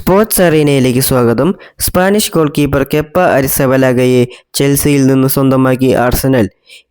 Sports അറീനയിലേക്ക് സ്വാഗതം. Spanish goal keeper Kepa അരിസബലാഗയെ ചെൽസിയിൽ നിന്ന് സ്വന്തമാക്കി ആർസനൽ.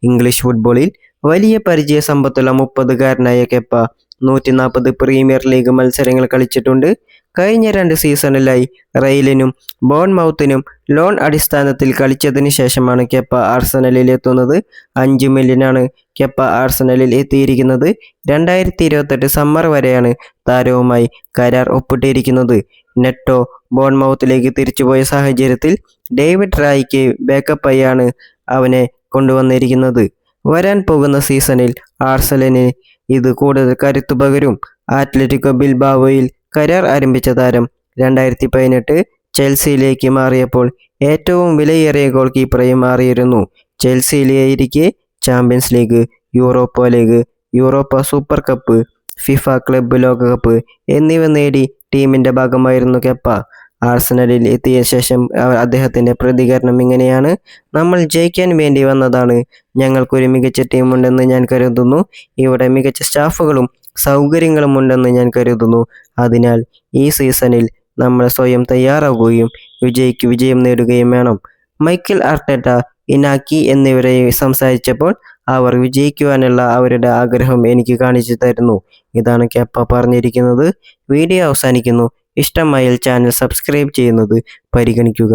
ഇംഗ്ലീഷ് ഫുട്ബോളിൽ വലിയ പരിചയ സമ്പത്തുള്ള 30-കാരനായ കെപ്പ 140 പ്രീമിയർ ലീഗ് മത്സരങ്ങൾ കളിച്ചിട്ടുണ്ട്. കഴിഞ്ഞ 2 സീസണിലായി റെയിലിനും ബോൺമൗത്തിനും ലോൺ അടിസ്ഥാനത്തിൽ കളിച്ചതിന് ശേഷമാണ് കെപ്പ ആർസനലിൽ എത്തുന്നത്. 5 മില്യനാണ് കെപ്പ ആർസനലിൽ എത്തിയിരിക്കുന്നത്. 2028 സമ്മർ വരെയാണ് താരവുമായി കരാർ ഒപ്പിട്ടിരിക്കുന്നത്. നെറ്റോ ബോൺമൗത്തിലേക്ക് തിരിച്ചുപോയ സാഹചര്യത്തിൽ ഡേവിഡ് റായിക്ക് ബാക്കപ്പായാണ് അവനെ കൊണ്ടുവന്നിരിക്കുന്നത്. വരാൻ പോകുന്ന സീസണിൽ ആർസനലിന് ഇത് കൂടുതൽ കരുത്തു പകരും. അത്ലറ്റിക്കോ ബിൽബാവോയിൽ കരാർ ആരംഭിച്ച താരം 2018 ചെൽസിയിലേക്ക് മാറിയപ്പോൾ ഏറ്റവും വിലയേറിയ ഗോൾ കീപ്പറായി മാറിയിരുന്നു. ചെൽസിയിലായിരിക്കെ Champions League, Europa League, Europa Super Cup, FIFA Club ലോകകപ്പ് എന്നിവ നേടി ടീമിൻ്റെ ഭാഗമായിരുന്നു കെപ്പ. ആർസനലിൽ എത്തിയ ശേഷം അദ്ദേഹത്തിൻ്റെ പ്രതികരണം ഇങ്ങനെയാണ്: നമ്മൾ ജയിക്കാൻ വേണ്ടി വന്നതാണ്. ഞങ്ങൾക്കൊരു മികച്ച ടീമുണ്ടെന്ന് ഞാൻ കരുതുന്നു. ഇവിടെ മികച്ച സ്റ്റാഫുകളും സൗകര്യങ്ങളും ഉണ്ടെന്ന് ഞാൻ കരുതുന്നു. അതിനാൽ ഈ സീസണിൽ നമ്മൾ സ്വയം തയ്യാറാവുകയും വിജയം നേടുകയും വേണം. മൈക്കൽ ആർട്ടേറ്റ, ഇനാക്കി എന്നിവരെ സംസാരിച്ചപ്പോൾ അവർ വിജയിക്കുവാനുള്ള അവരുടെ ആഗ്രഹം എനിക്ക് കാണിച്ചു തരുന്നു. ഇതാണ് കെപ്പ പറഞ്ഞിരിക്കുന്നത്. വീഡിയോ അവസാനിക്കുന്നു. ഇഷ്ടമായാൽ ചാനൽ സബ്സ്ക്രൈബ് ചെയ്യുന്നത് പരിഗണിക്കുക.